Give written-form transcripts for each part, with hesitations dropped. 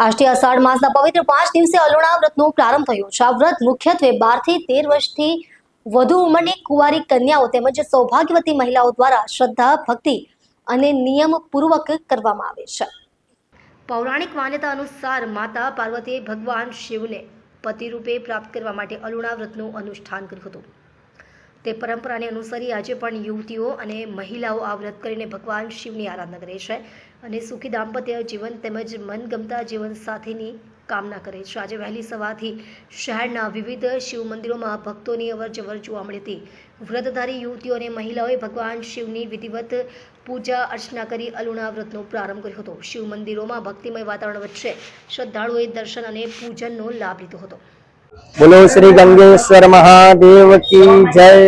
આજથી અષાઢ માસના પવિત્ર 5 દિવસે અલોણા વ્રતનો પ્રારંભ થયો છે। આ વ્રત મુખ્યત્વે 12 થી 13 વર્ષથી વધુ ઉંમરની કુંવારી કન્યાઓ તેમજ સૌભાગ્યવતી મહિલાઓ દ્વારા શ્રદ્ધા, ભક્તિ અને નિયમપૂર્વક કરવામાં આવે છે। પૌરાણિક માન્યતા અનુસાર માતા પાર્વતીએ ભગવાન શિવને પતિ રૂપે પ્રાપ્ત કરવા માટે અલોણા વ્રતનું અનુષ્ઠાન કર્યું હતું। તે પરંપરાને અનુસરી આજે પણ યુવતીઓ અને મહિલાઓ આ વ્રત કરીને ભગવાન શિવની આરાધના કરે છે અને સુખી દાંપત્ય જીવન તેમજ મનગમતા જીવન સાથીની કામના કરે છે। આજે વહેલી સવારથી શહેરના વિવિધ શિવ મંદિરોમાં ભક્તોની અવરજવર જોવા મળી હતી। વ્રતધારી યુવતીઓ અને મહિલાઓએ ભગવાન શિવની વિધિવત પૂજા અર્ચના કરી અલોણા વ્રતનો પ્રારંભ કર્યો હતો। શિવ મંદિરોમાં ભક્તિમય વાતાવરણ વચ્ચે શ્રદ્ધાળુઓએ દર્શન અને પૂજનનો લાભ લીધો હતો। बोलो श्री गंगेश्वर महादेव की जय।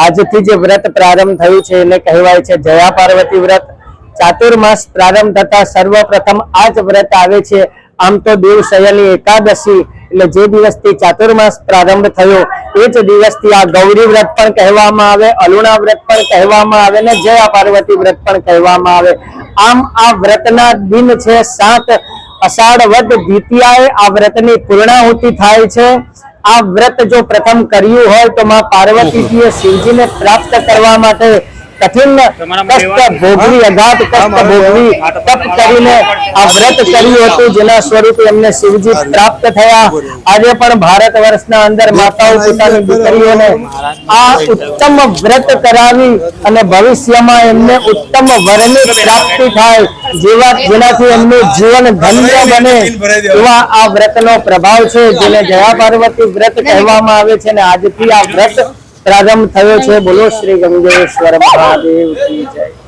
આજથી જે વ્રત પ્રારંભ થયું છે એને કહેવાય છે જયા પાર્વતી વ્રત। ચાતુર્માસ પ્રારંભ થતા સર્વપ્રથમ આ જ વ્રત આવે છે। આમ તો દેવશયની એકાદશી એટલે જે દિવસથી ચાતુર્માસ પ્રારંભ થયો એ જ દિવસથી આ ગૌરી વ્રત પણ કહેવામાં આવે, અલુણા વ્રત પણ કહેવામાં આવે ને જયા પાર્વતી વ્રત પણ કહેવામાં આવે। આમ આ વ્રતના દિન છે 7 અષાઢ વદ દ્વિતીયાએ આ વ્રતની પૂર્ણાહુતિ થાય છે। આ વ્રત જો પ્રથમ કર્યું હોય તો માં પાર્વતીજીએ શિવજીને પ્રાપ્ત કરવા માટે કઠિન કષ્ટ ભોગવી, અગાધ કષ્ટ ભોગવી તપ કરીને આ વ્રત કર્યું હતું, જેના સ્વરૂપે એમને શિવજી પ્રાપ્ત થયા। આજે પણ ભારત વર્ષના અંદર માતાઓ પોતાની દીકરીઓને આ ઉત્તમ વ્રત કરાવી અને ભવિષ્યમાં એમને ઉત્તમ વરની પ્રાપ્તિ થાય, જેનાથી એમનું જીવન ધન્ય બને એવા આ વ્રતનો પ્રભાવ છે, જેને જયા પાર્વતી વ્રત કહેવામાં આવે છે। અને આજથી આ વ્રત પ્રારંભ થયો છે। બોલો શ્રી ગંગેશ્વર મહાદેવ કી જય।